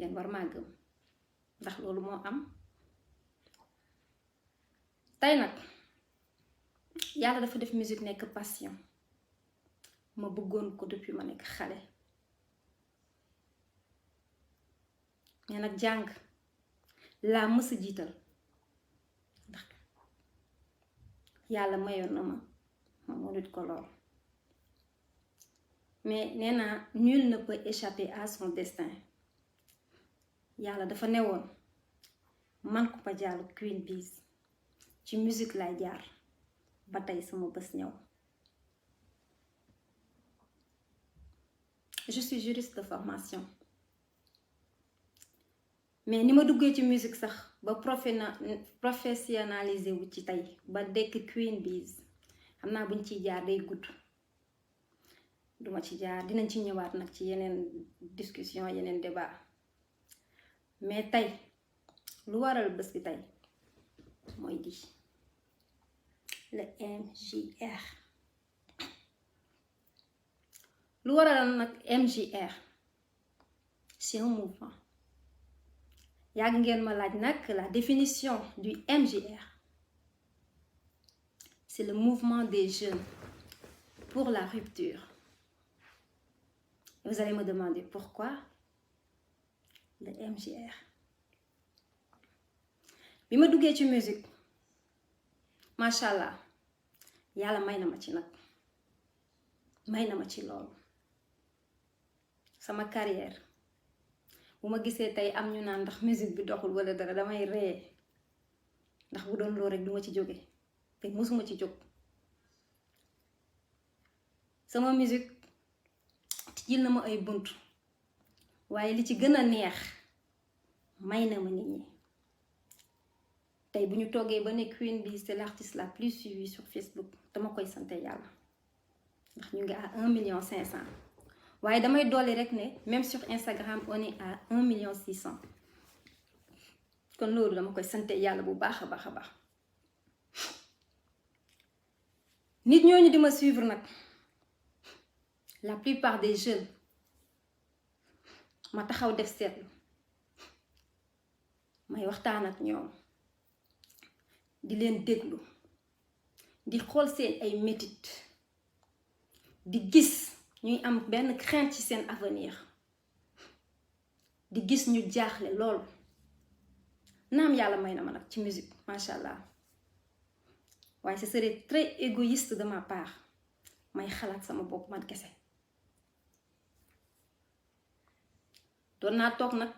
ngeen war maa gëm ndax loolu moo am. tey nag yàlla dafa def musique nekk passion ma bëggoon ko depuis ma nekk xale mais nag jàng laa mës a jiital ndax yàlla mayoon na ma mënut ko lool mais nee naa nul ne peut échapper à son destin. yàlla dafa newoon man Coumba Diallo Queen Biz ci musique lay jaar ba tey sama bés ñëw. je suis juriste de formation mais ni ma duggee ci musique sax ba professionnalisé wu ci tey ba dekk Queen Biz xam naa buñ ciy jaar day gudd duma ci jaar dinañ ci ñëwaat nag ci yeneen discussion yeneen débat mais tey lu waral bés bi tey mooy di le MJR. lu waral nag MJR c'est un mouvement. yàgg ngeen ma laaj nag la définition du MJR. c'est le mouvement des jeunes pour la rupture. Et vous allez me demander pourquoi le MJR. bi ma duggee ci musique macha allah yàlla may na ma ci nag may na ma ci loolu sama carrière bu ma gisee tey am ñu naan ndax musique bi doxul wala dara damay ree ndax bu doon loolu rek duma ci jóge te mësuma ci jóg. sama musique tijjil na ma ay bunt waaye li ci gën a neex may na ma nit ñi. tey bu ñu toogee ba ne Queen Biz c'est l'artiste la plus suivie sur Facebook dama koy sant yàlla ndax ñu ngi à 1,5 million. waaye damay dolli rek ne même sur Instagram on est à 1,6 million. kon loolu dama koy sant yàlla bu baax a baax a baax. nit ñooñu di ma suivre nag la plupart des jeunes ma taxaw def seetlu may waxtaan ak ñoom. di leen déglu di xool seen ay métit di gis ñuy am benn crainte ci seen avenir di gis ñu jaaxle lool naam yàlla may na ma nag ci musique macha allah waaye ce serait très égoïste de ma part may xalaat sama bopp man kese. doon naa toog nag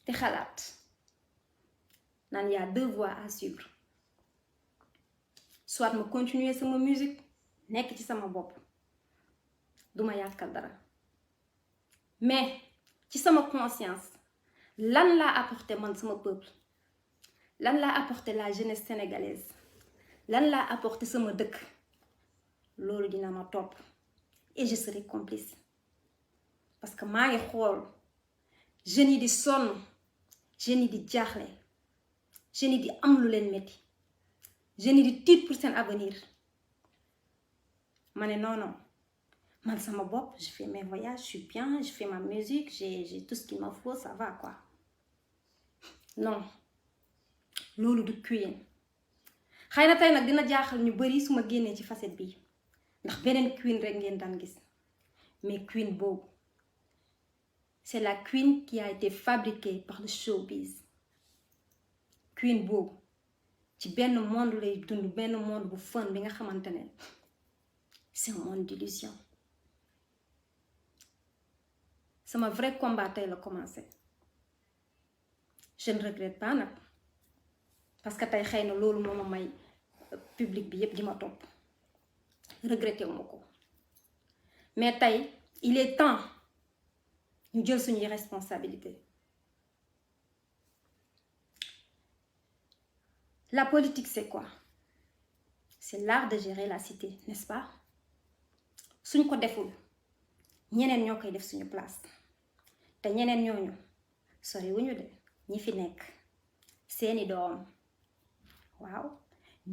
te xalaat naan y a 2 voies à suivre soit ma continuer sama musique nekk ci sama bopp duma yàkkal dara mais ci sama conscience lan laa apporter man sama peuple lan laa apporter la jeunesse sénégalaise lan laa apporter sama dëkk loolu dina ma topp et je serai complice parce que maa ngi xool jeunes yi di sonn jeunes yi di jaaxle jeunes yi di am lu leen metti jeunes yi di tiit pour seen avenir ma ne non man sama bopp je fais mes voyages je suis bien je fais ma musique j'ai tout ce qu'il me faut ça va quoi non loolu du Queen. xëy na tey nag dina jaaxal ñu bari su ma génnee ci facette bi ndax beneen Queen rek ngeen daan gis mais Queen boobu c'est la Queen qui a été fabriquée par le showbiz. Queen boobu ci benn monde lay dund benn monde bu fun bi nga xamante ne c'est un monde d'illusion. sama vrai combat tey la commencé je ne regrette pas nag parce que tey xëy na loolu moo ma may public bi yépp di ma topp regretté wu ma ko mais tey il est temps ñu jël suñuy responsabilité. La politique c'est quoi? C'est l'art de gérer la cité, n'est-ce pas? suñ ko deful ñeneen ñoo koy def suñu place te ñeneen ñooñu sori wuñu de ñi fi nekk seeni doom waaw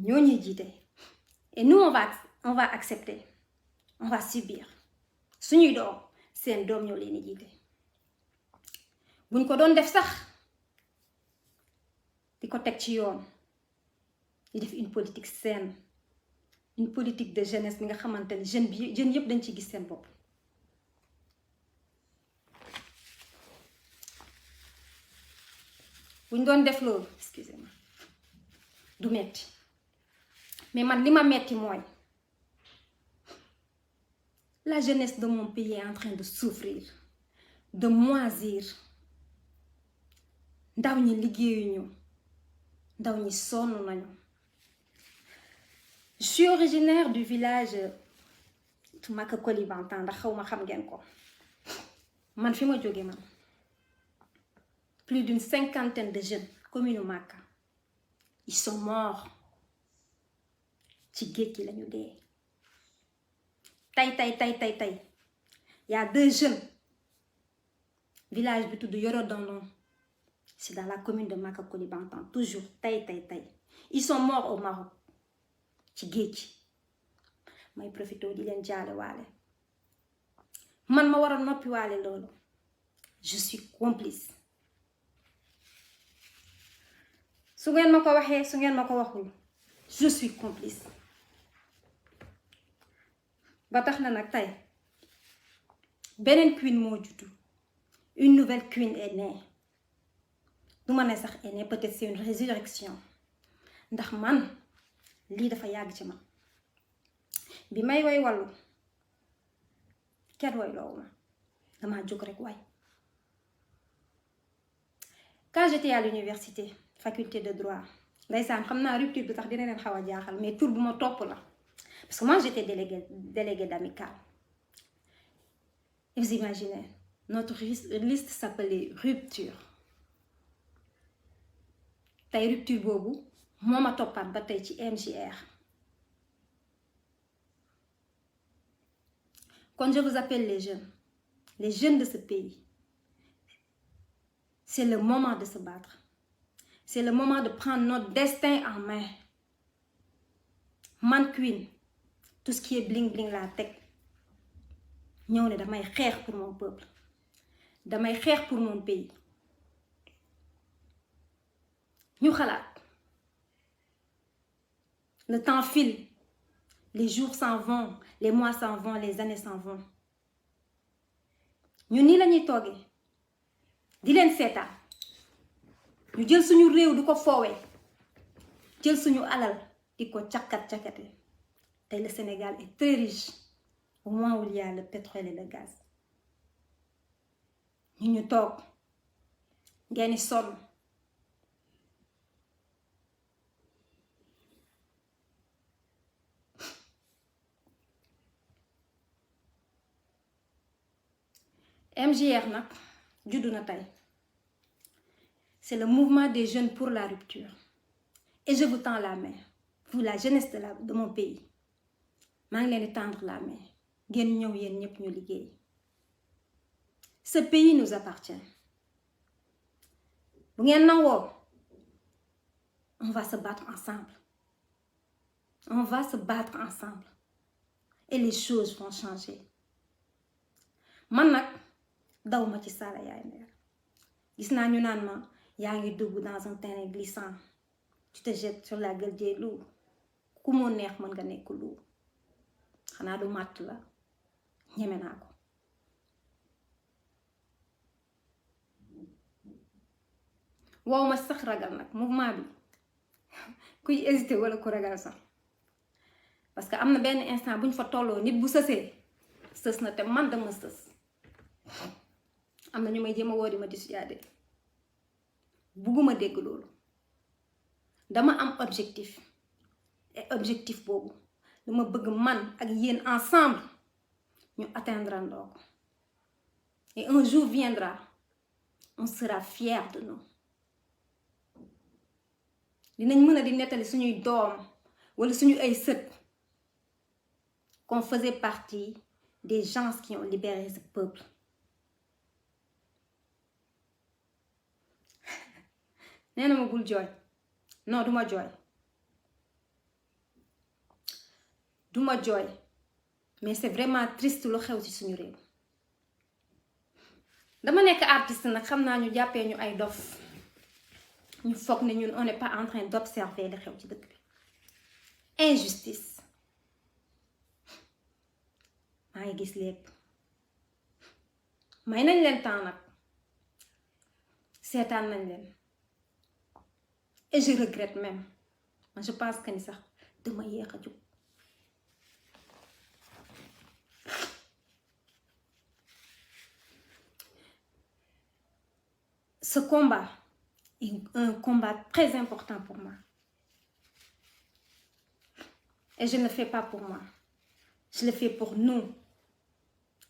ñoo ñuy jiite et nous on va accepter on va subir suñuy doom seen doom ñoo leen di jiite buñ ko doon def sax di ko teg ci yoon di def une politique saine, une politique de jeunesse bi nga xamante ne jeunes yëpp dañ ci gis seen bopp. buñ doon def loolu excusez-moi du metti mais man li ma metti mooy la jeunesse de mon pays est en train de souffrir, de moisir. ndaw ñi liggéeyuñu, ndaw ñi sonn nañu. Je suis originaire du village Maka Koulibantang ndax xaw ma xam ngeen ko. man fi ma jóge man plus d'une 50aine de jeunes commune Maka ils sont morts ci géej gi lañu dee. tey y a 2 jeunes village bi tudd Yorodonon, c'est dans la commune de Maka Koulibantang toujours tey ils sont morts au Maroc ci géej gi. may profité di leen jaale waale man ma war a noppi waale loolu. Je suis complice. su ngeen ma ko waxee su ngeen ma ko waxul je suis complice. ba tax na nag tey beneen queen moo juddu, une nouvelle queen est née. du ma ne sax est née, peut-être c'est une résurrection ndax man lii dafa yàgg ci man. bi may woy wàllu kenn woy loowu ma dama jóg rek way. quand j'étais à l'université faculté de droit ndeysaan xam naa rupture bi tax dina leen xaw a jaaxal mais tur bu ma topp la parce que moi j'étais déléguée d'amicale. Et vous imaginez notre liste s'appelait rupture. tey rupture boobu moo ma toppaat ba tey ci MJR. Quand je vous appelle les jeunes de ce pays, c'est le moment de se battre. C'est le moment de prendre notre destin en main. Man Queen, tout ce qui est bling bling la teg ñëw ne damay xeex pour mon peuple, damay xeex pour mon pays. ñu xalaat le temps file, les jours s'en vont, les mois s'en vont, les années s'en vont. ñu nii lañuy toogee di leen seetaan ñu jël suñu réew du ko foowee, jël suñu alal di ko cakate. tey le Sénégal est très riche au moment où il y a le pétrole et le gaz. ñu toog ngeen di sonn. MJR nag juddu na tey. C'est le mouvement des jeunes pour la rupture. Et je vous tends la main, vous la jeunesse de mon pays. maa ngi leen di tendre la main. ngeen ñëw yéen ñëpp ñu liggéey. Ce pays nous appartient. bu ngeen nangoo, on va se battre ensemble. On va se battre ensemble. Et les choses vont changer. man nag daw ma ci saala yaay meer. gis naa ñu naan ma yaa ngi dugg dans un terrain glissant. tu te jettes sur la gueule des loups. ku moo neex mën nga nekk loup. xanaa du màtt la ñeme naa ko. wow ma sax ragal nag mouvement bi kuy hésité wala ku ragal sax parce que am na benn instant buñ fa tolloo nit bu sësee sës na te man dama sës. am na ñu may jéem a woo di ma dissuader bugguma dégg loolu. dama am objectif et objectif boobu dama bëgg man ak yéen ensemble ñu atteindre ndoo ko. et un jour viendra on sera fiers de nous. dinañ mën a di nettali suñuy doom wala suñu ay sët qu'on faisait partie des gens qui ont libéré ce peuple. nee na ma bul jooy. non duma jooy mais c'est vraiment triste lu xew ci suñu réew. dama nekk artiste nag xam naa ñu jàppee ñu ay dof ñu foog ne ñun on n'est pas en train d'observer li xew ci dëkk bi injustice maa ngi gis lépp may nañ leen temps nag seetaan nañ leen et je regrette même man je pense que ni sax dama yéex a jóg ce combat est un combat très important pour moi et je ne le fais pas pour moi je le fais pour nous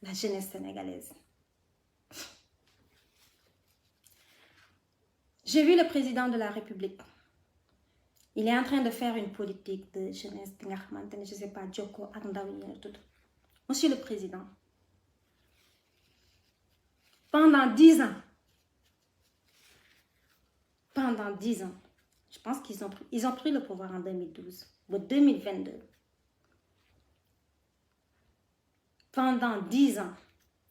la jeunesse sénégalaise. J'ai vu le président de la République. Il est en train de faire une politique de jeunesse, je ne sais pas, Djoko, Akndawi, tout. Monsieur le Président, pendant 10 ans, je pense qu'ils ont pris le pouvoir en 2012 ou 2022. Pendant 10 ans,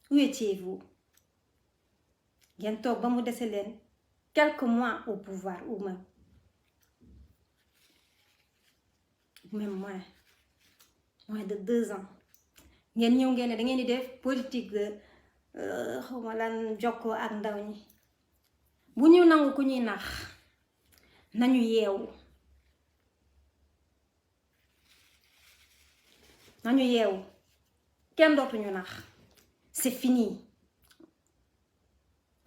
où étiez-vous? Bientôt, quelques mois au pouvoir, ou même moins de 2 ans. Ngeen ñëw ngeen ne da ngeen di def politique de xawma lan jokkoo ak ndaw ñi bu ñu nangu ku ñuy nax nañu yeewu kenn dootuñu nax c'est fini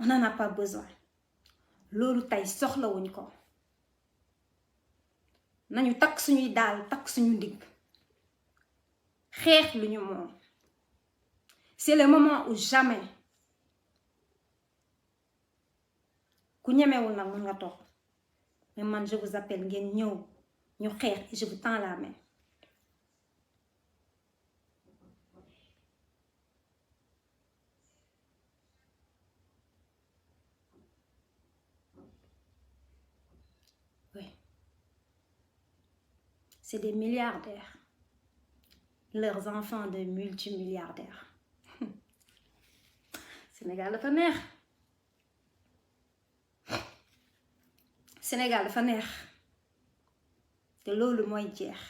on n'en a pas besoin loolu tey soxlawuñ ko nañu takk suñuy daal takk suñu ndigg xeex lu ñu moom c'est le moment où jamais ku ñemewul nag mun nga toog mais man je vous appelle ngeen ñëw ñu xeex et je vous tends la main. Oui. C'est des milliardaires. Leurs enfants de multimilliardaires. Sénégal dafa neex. Sénégal dafa neex. te loolu mooy jeex.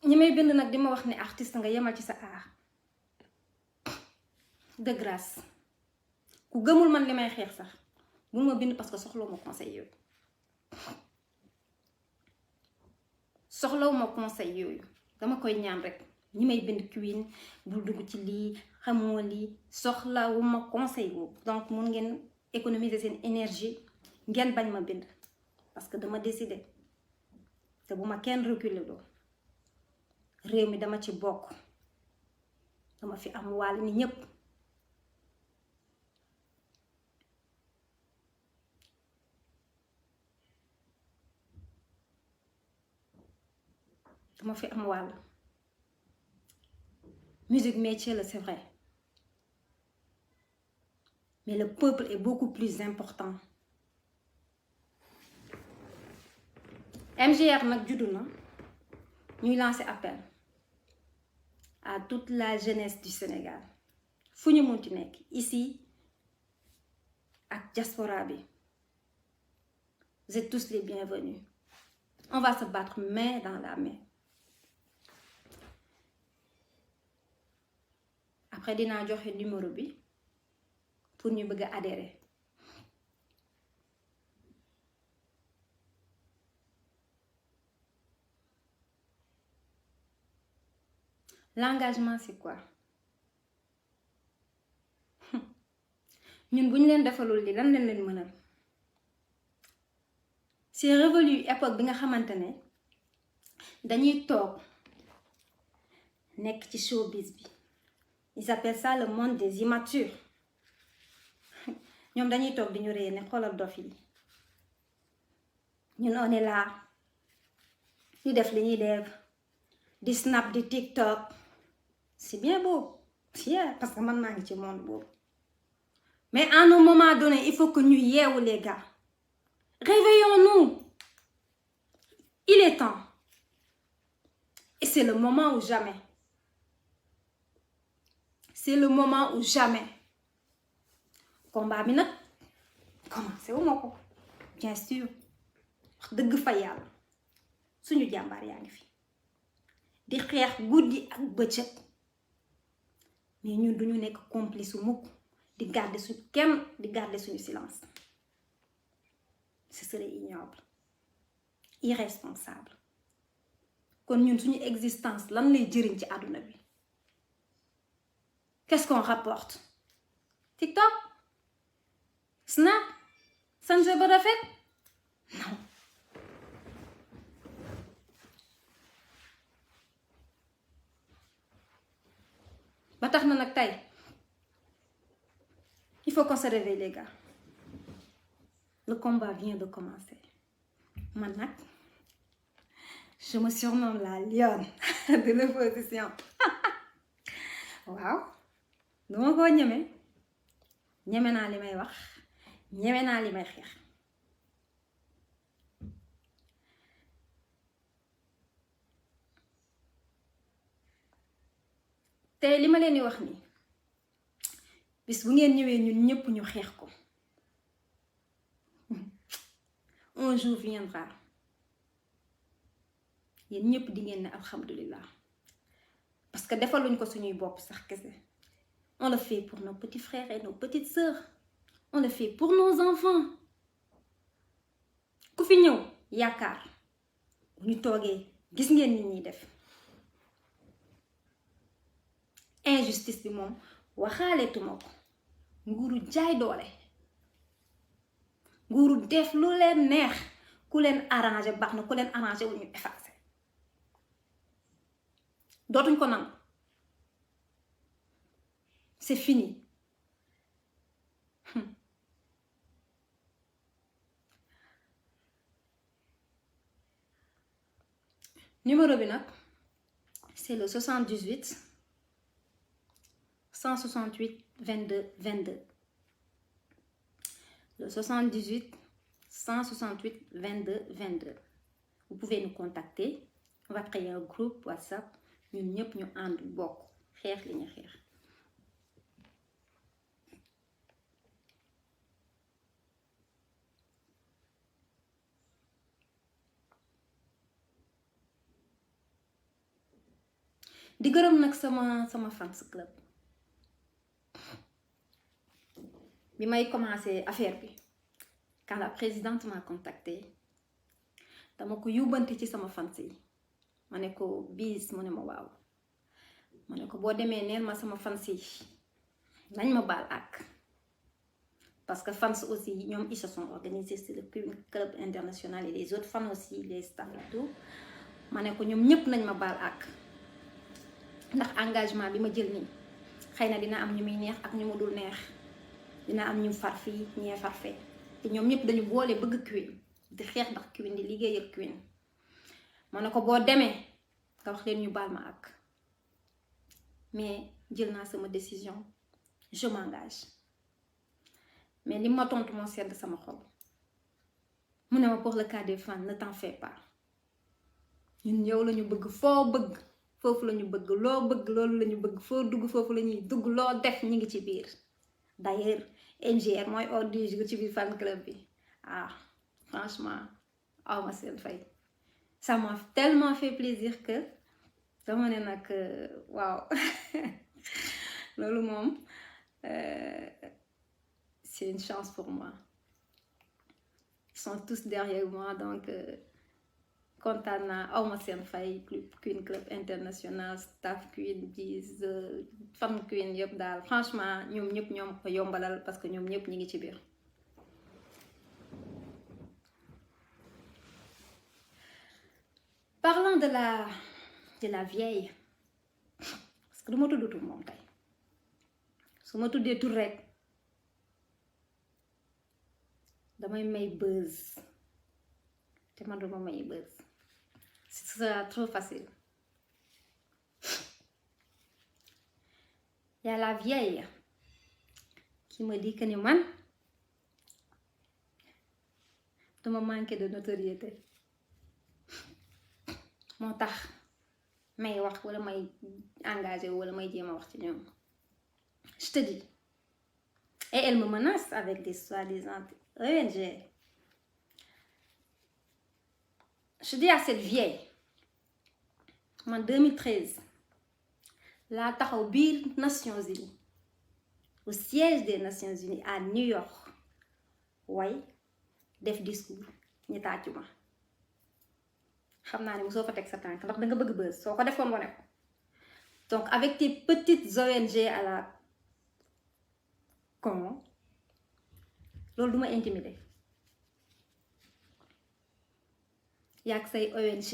ñi may bind nag di ma wax ne artiste nga yemal ci sa art de grâce ku gëmul man li may xeex sax bul ma bind parce que soxlawuma conseil yooyu dama koy ñaan rek ñi may bind Queen bul dugg ci lii xamoo lii soxlawuma conseil boobu donc mun ngeen économiser seen énergie ngeen bañ ma bind parce que dama décider te bu ma kenn reculer doo réew mi dama ci bokk dama fi am wàll ni ñépp dama fi am wàll musique métier la c'est vrai mais le peuple est beaucoup plus important. MJR nag juddu na ñuy lancer appel à toute la jeunesse du Sénégal fu ñu munti nekk ici ak diaspora bi vous êtes tous les bienvenus on va se battre main dans la main. Après dinaa joxe numéro bi pour ñu bëgg a adhérer. L'engagement c'est quoi? ñun bu ñu leen defalul li lan leen leen mënal. C'est révolu époque bi nga xamante ne dañuy toog nekk ci showbiz bi. Ils appellent ça le monde des immatures. ñoom dañuy toog di ñu ree ne xoolal dof yi ñun on est là di def li ñuy def di snap di TikTok c'est bien beau yeah, parce que man maa ngi ci monde boobu mais à un moment donné il faut que ñu yeewu les gars réveillons-nous il est temps et c'est le moment ou jamais c'est le moment ou jamais combat bi nag commencé wu ma ko bien sûr wax dëgg fa yàlla suñu jàmbaar yaa ngi fi di xeex guddi ak bëccëg mais ñun duñu nekk complice mukk di garder suñu kenn di garder suñu silence ce serait ignoble irresponsable kon ñun suñu existence lan lay jëriñ ci àdduna bi qu'est-ce qu'on rapporte TikTok Snap sanse ba rafet non ba tax na nag tey il faut qu'on se réveille les gars le combat vient de commencer man nag je me surnomme la lionne de l'opposition waaw duma koo ñeme naa li may wax ñeme naa li may xeex te li ma leen di wax nii bis bu ngeen ñëwee ñun ñëpp ñu xeex ko un jour viendra yéen ñëpp di ngeen ne alhamdulillah parce que defaluñ ko suñuy bopp sax kese on le fait pour nos petits frères et nos petites sœurs on le fait pour nos enfants ku fi ñëw yaakaar bu ñu toogee gis ngeen ni ñuy def injustice bi moom waxaaleetuma ko nguuru jaay doole nguuru def lu leen neex ku leen arrangé baax na ku leen arrangé wu ñu effacé dootuñ ko nangu c'est fini numéro bi nag c'est le 78 168 22 22 le 78 168 22 22 vous pouvez nous contacter on va créer un groupe WhatsApp ñun ñëpp ñu ànd bokk xeex li ñu xeex di gërëm nag sama fans club bi may commencé affaire bi quand la présidente m'a contacté dama ko yóbbante ci sama fans yi ma ne ko bis mu ne ma waaw ma ne ko boo demee neen ma sama fans yi nañ ma baal ak parce que fans aussi ñoom ils se sont organisés sur le club international et les autres fans aussi les staff et tout ma ne ko ñoom ñëpp nañ ma baal ak ndax engagement bi ma jël nii xëy na dina am ñu muy neex ak ñu mu dul neex dina am ñu far fii ñee far fee te ñoom ñëpp dañu boole bëgg Queen di xeex ndax Queen di liggéey ak Queen ma ne ko boo demee nga wax leen ñu baal ma ak mais jël naa sama décision je m'engage mais li ma tontu moo sedd sama xol mu ne ma pour le cas des fans ne t'en fais pas ñun yow lañu bëgg foo bëgg foofu lañu bëgg loo bëgg loolu lañu bëgg foo dugg foofu lañuy dugg loo def ñi ngi ci biir d'ailleurs NGR mooy ordre du jour ci biir fan club bi ah franchement awma seen fay ça m'a tellement fait plaisir que dama ne nag waaw loolu moom c'est une chance pour moi ils sont tous derrière moi donc kontaan naa awma seen fay Queen Club International staff Queen bis fan Queen yëpp daal franchement ñoom ñëpp ñoom ko yombalal parce que ñoom ñëpp ñi ngi ci biir parlant de la vieille parce que du ma tudd tur moom tey su ma tuddee tur rek damay may buzz te man duma may buzz ce sera trop facile. Il y a la vieille qui me dit que ni man dama manquer de notoriété moo tax may wax wala may engagé wala may jéem a wax ci ñoom. Je te dis. Et elle me menace avec des soi-disant ONG. Je dis à cette vieille, en 2013, laa taxaw biir Nations Unies, au siège des Nations Unies à New York, way def discours ñu tàccu ma. xam naa ne mosoo fa teg sa tànk ndax danga bëgg buzz soo ko defoon wane ko. Donc avec tes petites ONG à la con loolu duma intimider. yaag say ONG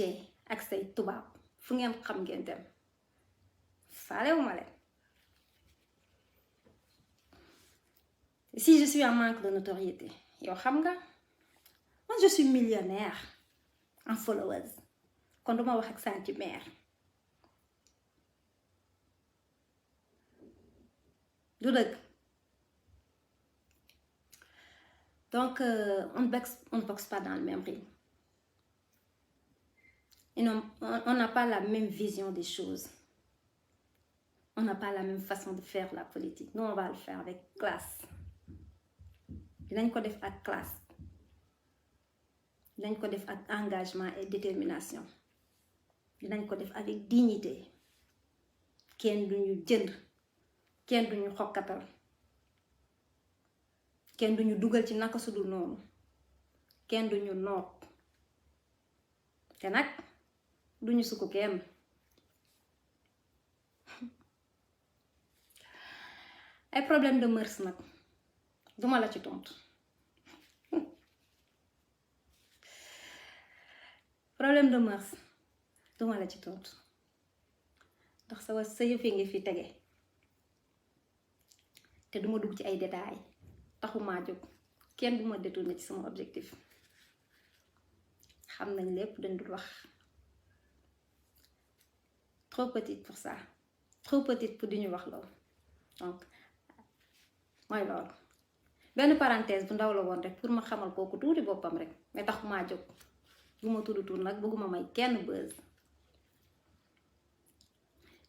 ak say tubaab fu ngeen xam ngeen dem faalewuma leen. Si je suis en manque de notoriété yow xam nga moi je suis millionnaire en followers kon duma wax ak centimètre du dëgg. Donc on ne boxe pas dans le même ring. Et non, on n'a pas la même vision des choses. On n'a pas la même façon de faire la politique. Nous on va le faire avec classe. Dinañ ko def ak classe. Dinañ ko def ak engagement et détermination. Dinañ ko def avec dignité. Kenn duñu jënd. Kenn duñu xokkatal. Kenn duñu dugal ci naka sudul noonu. Kenn duñu noot. Te nag duñu sukku kenn. Ay problème de mœurs nag duma la ci tontu. Problème de mœurs duma la ci tontu ndax sa yëfee ngi fi tege te duma dugg ci ay détails taxumaa jóg kenn duma détourné ci sama objectif. xam nañ lépp dañ dul wax. Trop petite pour ça, trop petite pour di ñu wax loolu. Donc mooy loolu benn parenthèse bu ndaw la woon rek pour ma xamal kooku tuuti boppam rek mais taxumaa jóg bu ma tudd tur nag bëgguma may kenn buzz.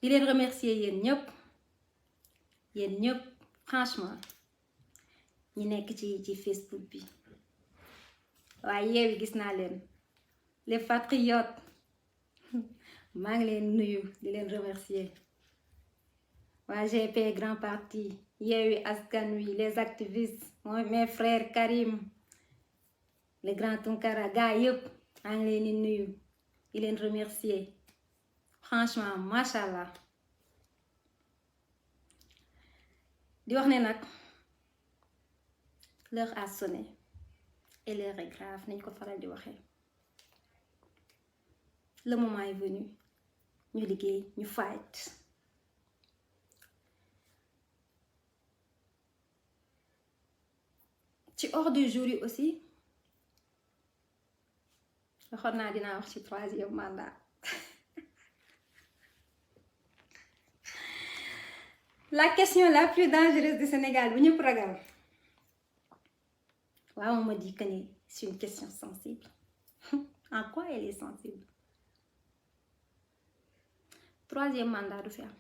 di leen remercier yéen ñëpp franchement ñi nekk ci Facebook bi waaye Yewwi gis naa leen les patriotes maa ngi leen nuyu di leen remercier. waa GP Grand Parti Yewwi Askan Wi les activistes mooy mes frères Karim le grand Tunkara gars yëpp maa ngi leen di nuyu di leen remercier franchement machallah. di wax ne nag l'heure a sonné et l'heure est grave nañ ko faral di waxee. Le moment est venu ñu liggéey ñu fight. ci ordre du jour yi aussi waxoon naa dinaa wax ci 3e mandat. La question la plus dangereuse du Sénégal bu ñëpp ragal. waaw on me dit que ni c'est une question sensible. En quoi elle est sensible? 3e mandat du fi am.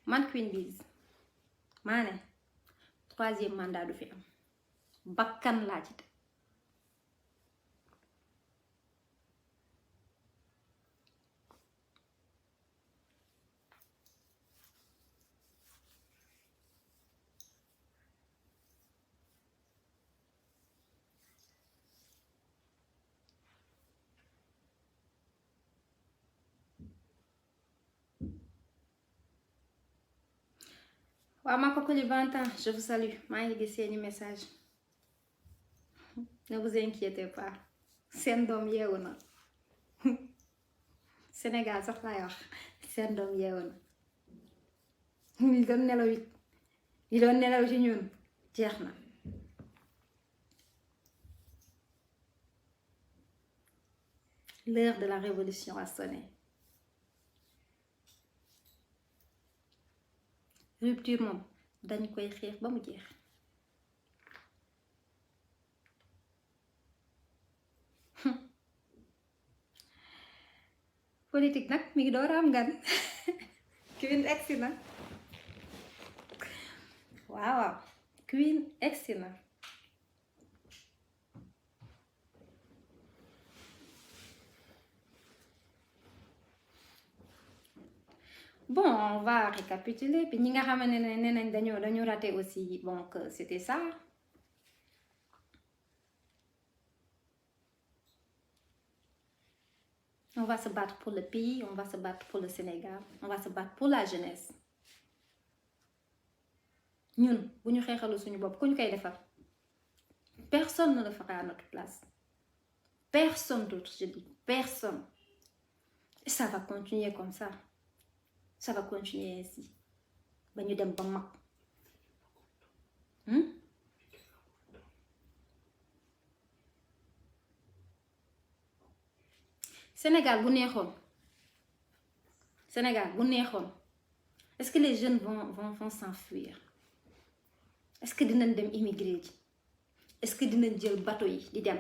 man Queen Biz maa ne 3e mandat du fi am bakkan laa ci te. waaw ma kooku li 20 ans je vous salue maa ngi gis seeni message. Ne vous inquiétez pas seen doom yeewu na. Sénégal sax laay wax seen doom yeewu na. li doon nelaw ci ñun jeex na. l'heure de la révolution a sonné. Rupture moom dañ koy xeex ba mu jeex. politique nag mi ngi door a am gan. Queen egsi na. waaw Queen egsi na. Bon, on va récapituler. Puis ñi nga xam ne nee nañ dañoo raté aussi bon que c'était ça. On va se battre pour le pays, on va se battre pour le Sénégal, on va se battre pour la jeunesse. ñun bu ñu xeexalu suñu bopp ku ñu koy defar. Personne ne le fera à notre place. Personne d'autre, je dis personne. Et ça va continuer comme ça. Ça va continuer ainsi. ba ñu dem ba mag. Sénégal bu neexoon. Est-ce que les jeunes vont s'enfuir? Est-ce que dinañ dem immigrer ji? Est-ce que dinañ jël bateau yi di dem?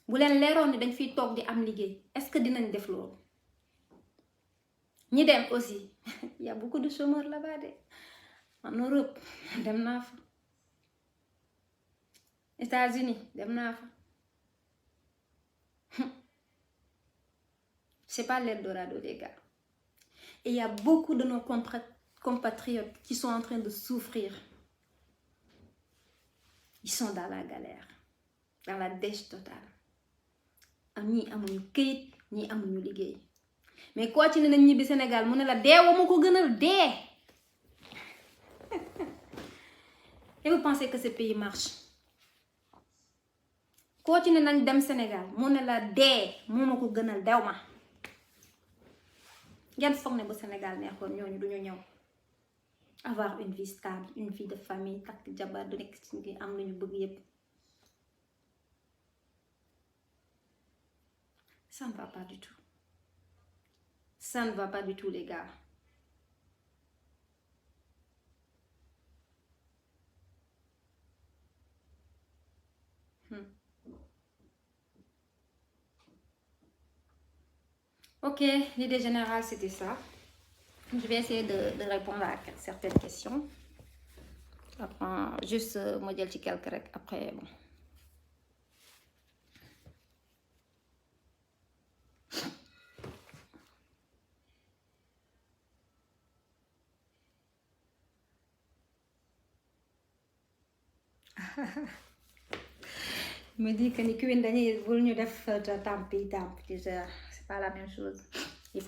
bu leen leeroon ni dañ fiy toog di am liggéey est-ce que dinañ def loolu? ñi dem aussi il y a beaucoup de chômeurs là-bas de en Europe dem naa fa. États-Unis dem naa fa. C'est pas l'Eldorado les gars. Et il y a beaucoup de nos compatriotes qui sont en train de souffrir. Ils sont dans la galère, dans la dèche totale. ñii amuñu këyit ñii amuñu liggéey mais koo ci ne nañ ñibbi Sénégal mu ne la deewa ma ko gënal dee. Et vous pensez que ce pays marche? koo ci ne nañ dem Sénégal mu ne la dee moo ma ko gënal dew ma. ngeen foog ne bu Sénégal neexoon ñooñu duñu ñëw avoir une vie stable, une vie de famille, takk jabar du nekk ci ngi am lu ñu bëgg yépp. Ça ne va pas du tout. Ça ne va pas du tout les gars. Ok, l'idée générale c'était ça. Je vais essayer de répondre à certaines questions. Après, juste ma jël ci quelques rek après bon. me dit que ni Queen dañuy bul ñu def tampi déjà c'est pas la même chose. Il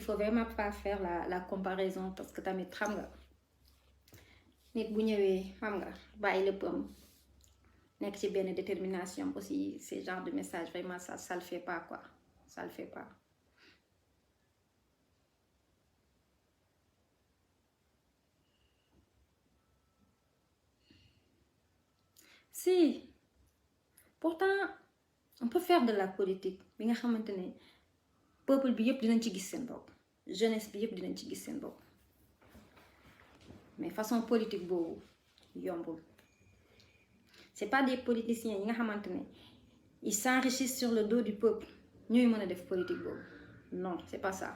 faut vraiment pas faire la comparaison parce que tamit xam nga nit bu ñëwee xam nga bàyyi léppam nekk ci benn détermination aussi ce genre de message vraiment ça le fait pas quoi, ça le fait pas. Si pourtant on peut faire de la politique bi nga xamante ne peuple bi yëpp dinañ ci gis seen bopp, jeunesse bi yëpp dinañ ci gis seen bopp, mais façon politique boobu yombul. C'est pas des politiciens yi nga xamante ne ils s'enrichissent sur le dos du peuple ñooy mën a def politique boobu, non c'est pas ça.